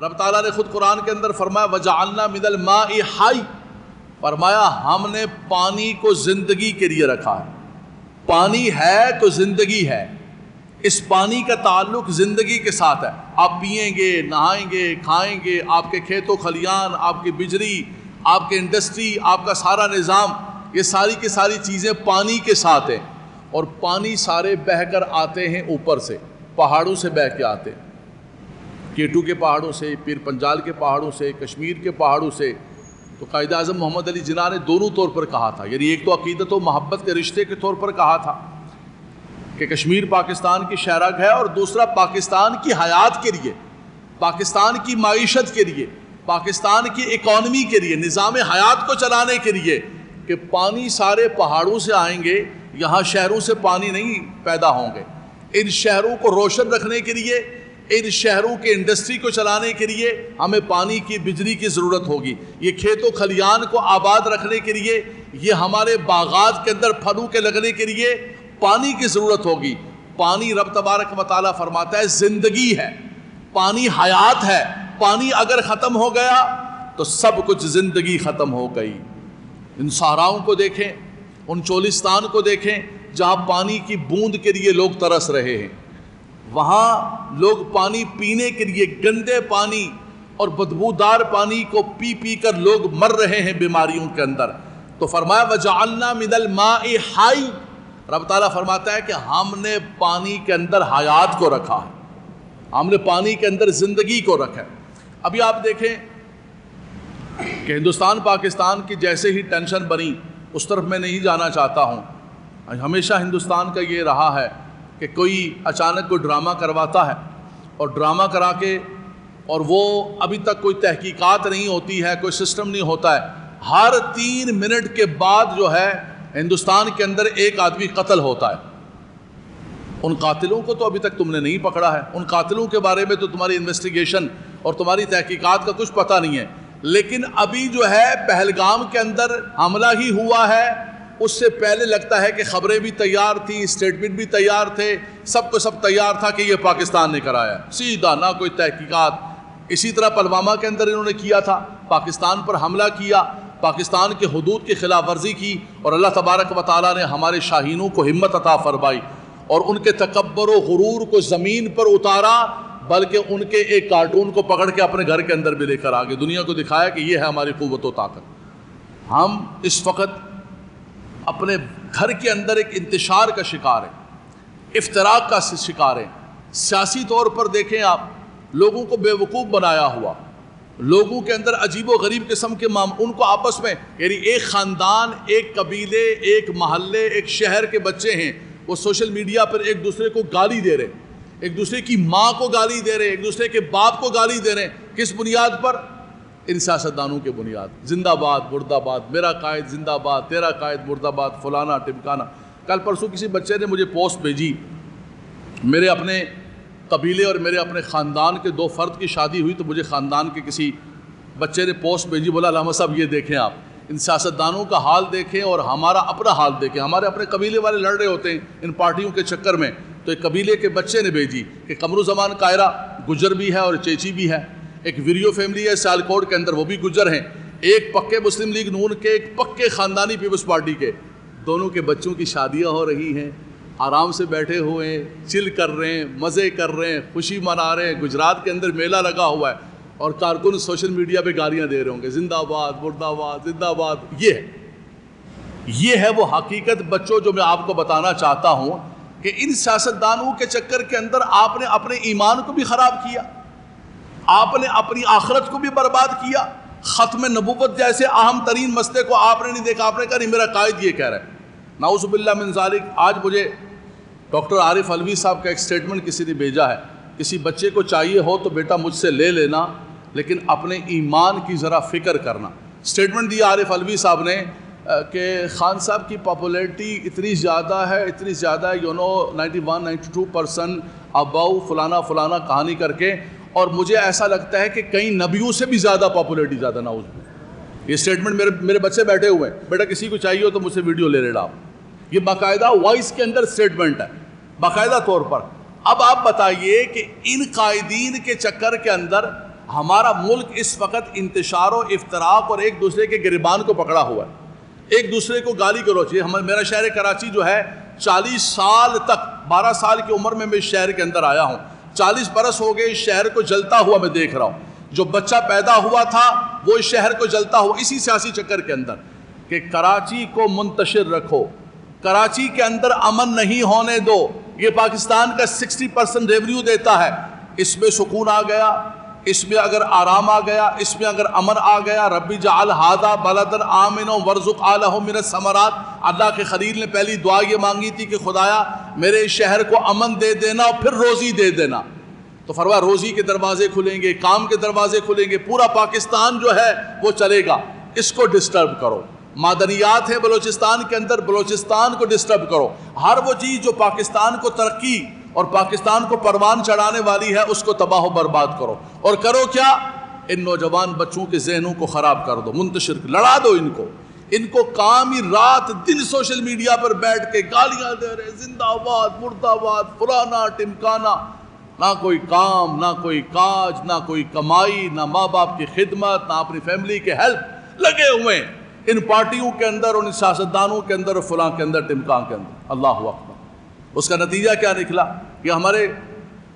رب تعالیٰ نے خود قرآن کے اندر فرمایا وَجَعَلْنَا مِنَ الْمَاءِ حَيٍّ، فرمایا ہم نے پانی کو زندگی کے لیے رکھا ہے. پانی ہے تو زندگی ہے، اس پانی کا تعلق زندگی کے ساتھ ہے. آپ پئیں گے، نہائیں گے، کھائیں گے، آپ کے کھیت و کھلیان، آپ کی بجلی، آپ کے انڈسٹری، آپ کا سارا نظام، یہ ساری کی ساری چیزیں پانی کے ساتھ ہیں. اور پانی سارے بہہ کر آتے ہیں اوپر سے، پہاڑوں سے بہہ کے آتے ہیں، کیٹو کے پہاڑوں سے، پیر پنجال کے پہاڑوں سے، کشمیر کے پہاڑوں سے. تو قائد اعظم محمد علی جناح نے دونوں طور پر کہا تھا، یعنی ایک تو عقیدت و محبت کے رشتے کے طور پر کہا تھا کہ کشمیر پاکستان کی شہرگ ہے، اور دوسرا پاکستان کی حیات کے لیے، پاکستان کی معیشت کے لیے، پاکستان کی اکانومی کے لیے، نظام حیات کو چلانے کے لیے کہ پانی سارے پہاڑوں سے آئیں گے، یہاں شہروں سے پانی نہیں پیدا ہوں گے. ان شہروں کو روشن رکھنے کے لیے، ان شہروں کے انڈسٹری کو چلانے کے لیے ہمیں پانی کی، بجلی کی ضرورت ہوگی. یہ کھیت و کھلیان کو آباد رکھنے کے لیے، یہ ہمارے باغات کے اندر پھلوں کے لگنے کے لیے پانی کی ضرورت ہوگی. پانی رب تبارک و تعالیٰ فرماتا ہے زندگی ہے، پانی حیات ہے. پانی اگر ختم ہو گیا تو سب کچھ، زندگی ختم ہو گئی. ان صحراؤں کو دیکھیں، ان چولستان کو دیکھیں جہاں پانی کی بوند کے لیے لوگ ترس رہے ہیں. وہاں لوگ پانی پینے کے لیے، گندے پانی اور بدبودار پانی کو پی پی کر لوگ مر رہے ہیں بیماریوں کے اندر. تو فرمایا وَجَعَلْنَا مِنَ الْمَاءِ حَيٍّ، رب تعالیٰ فرماتا ہے کہ ہم نے پانی کے اندر حیات کو رکھا ہے، ہم نے پانی کے اندر زندگی کو رکھا ہے. ابھی آپ دیکھیں کہ ہندوستان پاکستان کی جیسے ہی ٹینشن بنی، اس طرف میں نہیں جانا چاہتا ہوں. ہمیشہ ہندوستان کا یہ رہا ہے کہ کوئی اچانک کوئی ڈرامہ کرواتا ہے، اور ڈرامہ کرا کے، اور وہ ابھی تک کوئی تحقیقات نہیں ہوتی ہے، کوئی سسٹم نہیں ہوتا ہے. ہر 3 منٹ کے بعد جو ہے ہندوستان کے اندر ایک آدمی قتل ہوتا ہے. ان قاتلوں کو تو ابھی تک تم نے نہیں پکڑا ہے، ان قاتلوں کے بارے میں تو تمہاری انویسٹیگیشن اور تمہاری تحقیقات کا کچھ پتہ نہیں ہے. لیکن ابھی جو ہے پہلگام کے اندر حملہ ہی ہوا ہے، اس سے پہلے لگتا ہے کہ خبریں بھی تیار تھیں، اسٹیٹمنٹ بھی تیار تھے، سب کو سب تیار تھا کہ یہ پاکستان نے کرایا. سیدھا نہ کوئی تحقیقات. اسی طرح پلوامہ کے اندر انہوں نے کیا تھا، پاکستان پر حملہ کیا، پاکستان کے حدود کی خلاف ورزی کی، اور اللہ تبارک و تعالیٰ نے ہمارے شاہینوں کو ہمت عطا فرمائی اور ان کے تکبر و غرور کو زمین پر اتارا، بلکہ ان کے ایک کارٹون کو پکڑ کے اپنے گھر کے اندر بھی لے کر آگے دنیا کو دکھایا کہ یہ ہے ہماری قوت و طاقت. ہم اس وقت اپنے گھر کے اندر ایک انتشار کا شکار ہیں، افتراق کا شکار ہیں. سیاسی طور پر دیکھیں آپ، لوگوں کو بے وقوف بنایا ہوا، لوگوں کے اندر عجیب و غریب قسم کے ان کو آپس میں، یعنی ایک خاندان، ایک قبیلے، ایک محلے، ایک شہر کے بچے ہیں، وہ سوشل میڈیا پر ایک دوسرے کو گالی دے رہے ہیں، ایک دوسرے کی ماں کو گالی دے رہے ہیں، ایک دوسرے کے باپ کو گالی دے رہے ہیں. کس بنیاد پر؟ ان سیاستدانوں کے بنیاد. زندہ باد مرد آباد، میرا قائد زندہ باد، تیرا قائد مرد آباد، فلانا ٹمکانا. کل پرسوں کسی بچے نے مجھے پوسٹ بھیجی، میرے اپنے قبیلے اور میرے اپنے خاندان کے 2 فرد کی شادی ہوئی، تو مجھے خاندان کے کسی بچے نے پوسٹ بھیجی، بولا علامہ صاحب یہ دیکھیں، آپ ان سیاستدانوں کا حال دیکھیں اور ہمارا اپنا حال دیکھیں. ہمارے اپنے قبیلے والے لڑ رہے ہوتے ہیں ان پارٹیوں کے چکر میں. تو ایک قبیلے کے بچے نے بھیجی کہ قمرالزمان قاہرہ گجر بھی ہے اور چیچی بھی ہے، ایک ویریو فیملی ہے سیالکوٹ کے اندر، وہ بھی گجر ہیں، ایک پکے مسلم لیگ نون کے، ایک پکے خاندانی پیپلز پارٹی کے. دونوں کے بچوں کی شادیاں ہو رہی ہیں، آرام سے بیٹھے ہوئے ہیں، چل کر رہے ہیں، مزے کر رہے ہیں، خوشی منا رہے ہیں. گجرات کے اندر میلہ لگا ہوا ہے اور کارکن سوشل میڈیا پہ گالیاں دے رہے ہوں گے، زندہ باد مرد آباد، زندہ آباد. یہ ہے وہ حقیقت بچوں جو میں آپ کو بتانا چاہتا ہوں کہ ان سیاستدانوں کے چکر کے اندر آپ نے اپنے ایمان کو بھی خراب کیا، آپ نے اپنی آخرت کو بھی برباد کیا. ختم نبوت جیسے اہم ترین مسئلے کو آپ نے نہیں دیکھا، آپ نے کہا نہیں میرا قائد یہ کہہ رہا ہے. نعوذ باللہ من ذالک. آج مجھے ڈاکٹر عارف علوی صاحب کا ایک سٹیٹمنٹ کسی نے بھیجا ہے، کسی بچے کو چاہیے ہو تو بیٹا مجھ سے لے لینا، لیکن اپنے ایمان کی ذرا فکر کرنا. سٹیٹمنٹ دیا عارف علوی صاحب نے کہ خان صاحب کی پاپولیرٹی اتنی زیادہ ہے، 91-92% اباؤ فلانا فلانا کہانی کر کے، اور مجھے ایسا لگتا ہے کہ کئی نبیوں سے بھی زیادہ پاپولیرٹی زیادہ. نعوذ باللہ. یہ سٹیٹمنٹ میرے بچے بیٹھے ہوئے ہیں، بیٹا کسی کو چاہیے ہو تو مجھ سے ویڈیو لے لینا آپ. یہ باقاعدہ وائس کے اندر سٹیٹمنٹ ہے، باقاعدہ طور پر. اب آپ بتائیے کہ ان قائدین کے چکر کے اندر ہمارا ملک اس وقت انتشار و افتراق اور ایک دوسرے کے گریبان کو پکڑا ہوا ہے، ایک دوسرے کو گالی گلوچ. میرا شہر کراچی جو ہے 40 سال تک، 12 سال کی عمر میں اس شہر کے اندر آیا ہوں، 40 برس ہو گئے اس شہر کو جلتا ہوا میں دیکھ رہا ہوں. جو بچہ پیدا ہوا تھا وہ اس شہر کو جلتا ہوا اسی سیاسی چکر کے اندر کہ کراچی کو منتشر رکھو، کراچی کے اندر امن نہیں ہونے دو. یہ پاکستان کا 60% ریونیو دیتا ہے، اس میں سکون آ گیا، اس میں اگر آرام آ گیا، اس میں اگر امن آ گیا. ربی جعل ھذا بلدا آمنا وارزق اہلہ من الثمرات. اللہ کے خلیل نے پہلی دعا یہ مانگی تھی کہ خدایا میرے شہر کو امن دے دینا اور پھر روزی دے دینا. تو فرمایا روزی کے دروازے کھلیں گے، کام کے دروازے کھلیں گے، پورا پاکستان جو ہے وہ چلے گا. اس کو ڈسٹرب کرو. معدنیات ہے بلوچستان کے اندر، بلوچستان کو ڈسٹرب کرو. ہر وہ چیز جو پاکستان کو ترقی اور پاکستان کو پروان چڑھانے والی ہے اس کو تباہ و برباد کرو. اور کرو کیا؟ ان نوجوان بچوں کے ذہنوں کو خراب کر دو، منتشر لڑا دو ان کو کام ہی رات دن سوشل میڈیا پر بیٹھ کے گالیاں دے رہے، زندہ آباد مرد آباد فلانا ٹمکانا. نہ کوئی کام، نہ کوئی کاج، نہ کوئی کمائی، نہ ماں باپ کی خدمت، نہ اپنی فیملی کے ہیلپ. لگے ہوئے ان پارٹیوں کے اندر، ان سیاستدانوں کے اندر، فلاں کے اندر، ٹمکان کے اندر. اللہ اکبر. اس کا نتیجہ کیا نکلا کہ ہمارے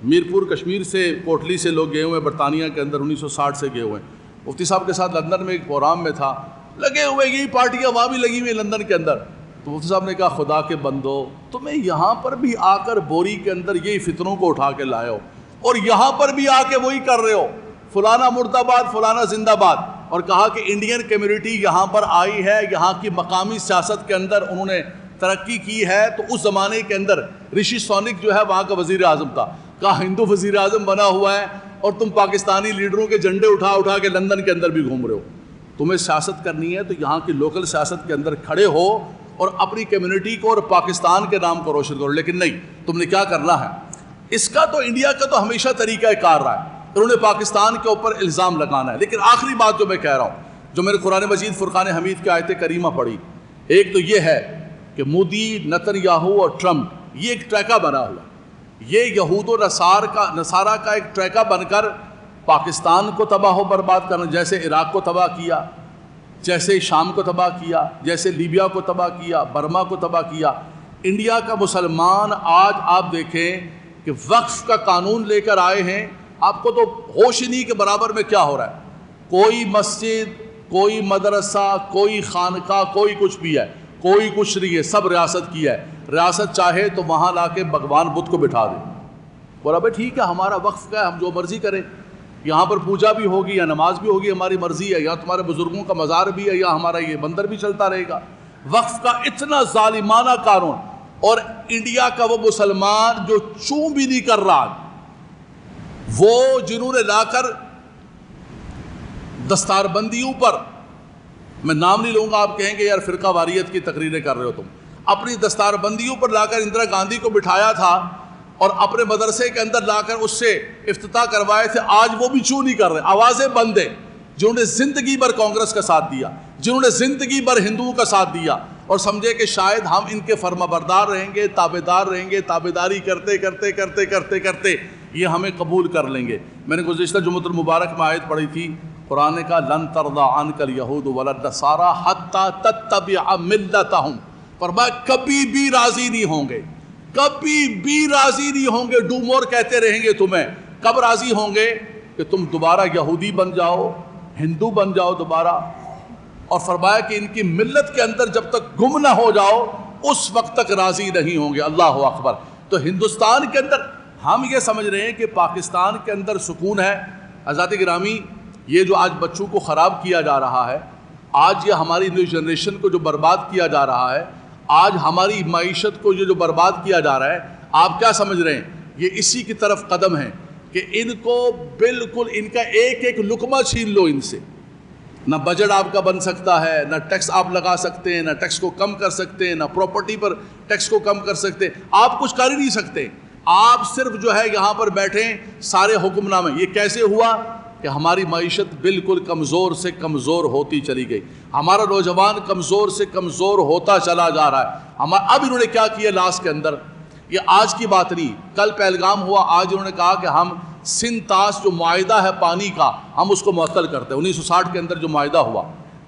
میرپور کشمیر سے، کوٹلی سے لوگ گئے ہوئے ہیں برطانیہ کے اندر، 1960 سے گئے ہوئے ہیں. مفتی صاحب کے ساتھ لندن میں ایک پروگرام میں تھا، لگے ہوئے یہی پارٹیاں وہاں بھی لگی ہوئی لندن کے اندر. تو مفتی صاحب نے کہا خدا کے بندو تمہیں یہاں پر بھی آ کر بوری کے اندر یہی فتنوں کو اٹھا کے لائے ہو اور یہاں پر بھی آ کے وہی کر رہے ہو، فلانا مرد آباد فلانا زندہ باد. اور کہا کہ انڈین کمیونٹی یہاں پر آئی ہے، یہاں کی مقامی سیاست کے اندر انہوں نے ترقی کی ہے. تو اس زمانے کے اندر رشی سونک جو ہے وہاں کا وزیر اعظم تھا. کہا ہندو وزیر اعظم بنا ہوا ہے اور تم پاکستانی لیڈروں کے جھنڈے اٹھا اٹھا کے لندن کے اندر بھی گھوم رہے ہو. تمہیں سیاست کرنی ہے تو یہاں کی لوکل سیاست کے اندر کھڑے ہو اور اپنی کمیونٹی کو اور پاکستان کے نام کو روشن کرو. لیکن نہیں، تم نے کیا کرنا ہے. اس کا تو انڈیا کا تو ہمیشہ طریقہ کار رہا ہے، انہوں نے پاکستان کے اوپر الزام لگانا ہے. لیکن آخری بات جو میں کہہ رہا ہوں، جو میں نے قرآن مجید فرقان حمید کی آیت کریمہ پڑھی، ایک تو یہ ہے کہ مودی، نتن یاہو اور ٹرمپ یہ ایک ٹریکہ بنا ہوا، یہ یہود و نصارہ کا ایک ٹریکہ بن کر پاکستان کو تباہ و برباد کرنا. جیسے عراق کو تباہ کیا، جیسے شام کو تباہ کیا، جیسے لیبیا کو تباہ کیا، برما کو تباہ کیا. انڈیا کا مسلمان آج آپ دیکھیں کہ وقف کا قانون لے کر آئے ہیں. آپ کو تو ہوش ہی نہیں کہ برابر میں کیا ہو رہا ہے. کوئی مسجد، کوئی مدرسہ، کوئی خانقاہ، کوئی کچھ بھی ہے، کوئی کچھ نہیں ہے، سب ریاست کی ہے. ریاست چاہے تو وہاں لا کے بھگوان بدھ کو بٹھا دے. بولا بھائی ٹھیک ہے ہمارا وقف کا ہے، ہم جو مرضی کریں، یہاں پر پوجا بھی ہوگی یا نماز بھی ہوگی، ہماری مرضی ہے، یا تمہارے بزرگوں کا مزار بھی ہے، یا ہمارا یہ مندر بھی چلتا رہے گا. وقف کا اتنا ظالمانہ قانون. اور انڈیا کا وہ مسلمان جو چوں بھی نہیں کر رہا، وہ جنہوں نے لا کر دستار بندیوں پر، میں نام نہیں لوں گا، آپ کہیں گے یار فرقہ واریت کی تقریریں کر رہے ہو تم، اپنی دستار بندیوں پر لا کر اندرا گاندھی کو بٹھایا تھا اور اپنے مدرسے کے اندر لا کر اس سے افتتاح کروائے تھے. آج وہ بھی چوں نہیں کر رہے. آوازیں بند ہیں. جنہوں نے زندگی بھر کانگریس کا ساتھ دیا، جنہوں نے زندگی بھر ہندوؤں کا ساتھ دیا اور سمجھے کہ شاید ہم ان کے فرما بردار رہیں گے، تابعدار رہیں گے، تابعداری کرتے کرتے کرتے کرتے کرتے یہ ہمیں قبول کر لیں گے. میں نے گزشتہ جمعۃ المبارک میں آیت پڑھی تھی، قرآن کا لن ترضى عنك اليهود ولا النصارى حتى تتبع ملتهم. فرمایا کبھی بھی راضی نہیں ہوں گے، کبھی بھی راضی نہیں ہوں گے. ڈو مور کہتے رہیں گے تمہیں. کب راضی ہوں گے؟ کہ تم دوبارہ یہودی بن جاؤ، ہندو بن جاؤ دوبارہ. اور فرمایا کہ ان کی ملت کے اندر جب تک گم نہ ہو جاؤ اس وقت تک راضی نہیں ہوں گے. اللہ اکبر. تو ہندوستان کے اندر ہم یہ سمجھ رہے ہیں کہ پاکستان کے اندر سکون ہے. حضرات گرامی، یہ جو آج بچوں کو خراب کیا جا رہا ہے، آج یہ ہماری نیو جنریشن کو جو برباد کیا جا رہا ہے، آج ہماری معیشت کو یہ جو برباد کیا جا رہا ہے، آپ کیا سمجھ رہے ہیں؟ یہ اسی کی طرف قدم ہے کہ ان کو بالکل ان کا ایک ایک لقمہ چھین لو ان سے. نہ بجٹ آپ کا بن سکتا ہے، نہ ٹیکس آپ لگا سکتے ہیں، نہ ٹیکس کو کم کر سکتے ہیں، نہ پراپرٹی پر ٹیکس کو کم کر سکتے ہیں. آپ کچھ کر ہی نہیں سکتے. آپ صرف جو ہے یہاں پر بیٹھیں سارے حکم نامے. یہ کیسے ہوا کہ ہماری معیشت بالکل کمزور سے کمزور ہوتی چلی گئی. ہمارا نوجوان کمزور سے کمزور ہوتا چلا جا رہا ہے. اب انہوں نے کیا کیا لاسٹ کے اندر، یہ آج کی بات نہیں، کل پہلگام ہوا، آج انہوں نے کہا کہ ہم سندھ طاس جو معاہدہ ہے پانی کا ہم اس کو معطل کرتے ہیں۔ 1960 کے اندر جو معاہدہ ہوا،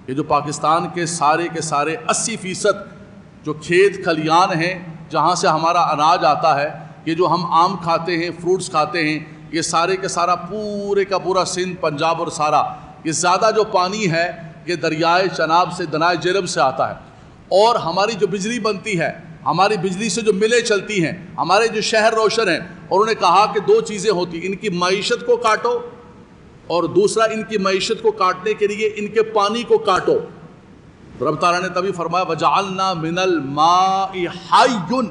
یہ جو پاکستان کے سارے 80% جو کھیت کھلیان ہیں جہاں سے ہمارا اناج آتا ہے، یہ جو ہم آم کھاتے ہیں، فروٹس کھاتے ہیں، یہ سارے کے سارا پورے کا پورا سندھ، پنجاب اور سارا یہ زیادہ جو پانی ہے یہ دریائے چناب سے، دریائے جہلم سے آتا ہے۔ اور ہماری جو بجلی بنتی ہے، ہماری بجلی سے جو ملیں چلتی ہیں، ہمارے جو شہر روشن ہیں، اور انہوں نے کہا کہ 2 چیزیں ہوتی ہیں، ان کی معیشت کو کاٹو اور دوسرا ان کی معیشت کو کاٹنے کے لیے ان کے پانی کو کاٹو۔ رب تعالیٰ نے تبھی فرمایا وَجَعَلْنَا مِنَ الْمَاءِ حَيٌّ،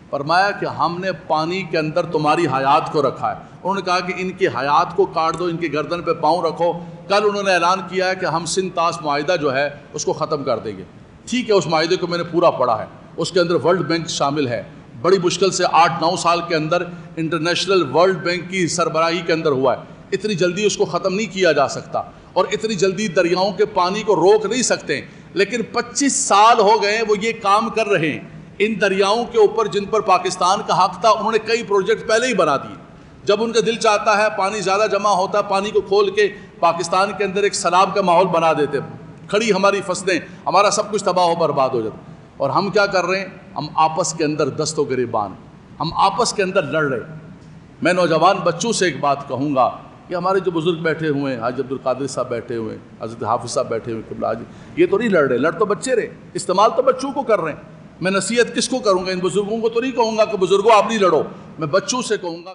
فرمایا کہ ہم نے پانی کے اندر تمہاری حیات کو رکھا ہے۔ انہوں نے کہا کہ ان کی حیات کو کاٹ دو، ان کی گردن پہ پاؤں رکھو۔ کل انہوں نے اعلان کیا ہے کہ ہم سندھ طاس معاہدہ جو ہے اس کو ختم کر دیں گے۔ ٹھیک ہے، اس معاہدے کو میں نے پورا پڑھا ہے، اس کے اندر ورلڈ بینک شامل ہے، بڑی مشکل سے 8-9 سال کے اندر انٹرنیشنل ورلڈ بینک کی سربراہی کے اندر ہوا ہے۔ اتنی جلدی اس کو ختم نہیں کیا جا سکتا، اور اتنی جلدی دریاؤں کے پانی کو روک نہیں سکتے، لیکن 25 سال ہو گئے وہ یہ کام کر رہے ہیں۔ ان دریاؤں کے اوپر جن پر پاکستان کا حق تھا، انہوں نے کئی پروجیکٹ پہلے ہی بنا دیے۔ جب ان کا دل چاہتا ہے، پانی زیادہ جمع ہوتا ہے، پانی کو کھول کے پاکستان کے اندر ایک سیلاب کا ماحول بنا دیتے، کھڑی ہماری فصلیں، ہمارا سب کچھ تباہ و برباد ہو جاتا۔ اور ہم کیا کر رہے ہیں؟ ہم آپس کے اندر دست و گریبان، ہم آپس کے اندر لڑ رہے۔ میں نوجوان بچوں سے ایک بات کہوں گا کہ ہمارے جو بزرگ بیٹھے ہوئے ہیں، حاجی عبدالقادر صاحب بیٹھے ہوئے ہیں، حضرت حافظ صاحب بیٹھے ہوئے، قبلہ حاجی، یہ تو نہیں لڑ رہے، لڑ تو بچے رہے، استعمال تو بچوں کو کر رہے ہیں۔ میں نصیحت کس کو کروں گا؟ ان بزرگوں کو تو نہیں کہوں گا کہ بزرگوں آپ نہیں لڑو، میں بچوں سے کہوں گا۔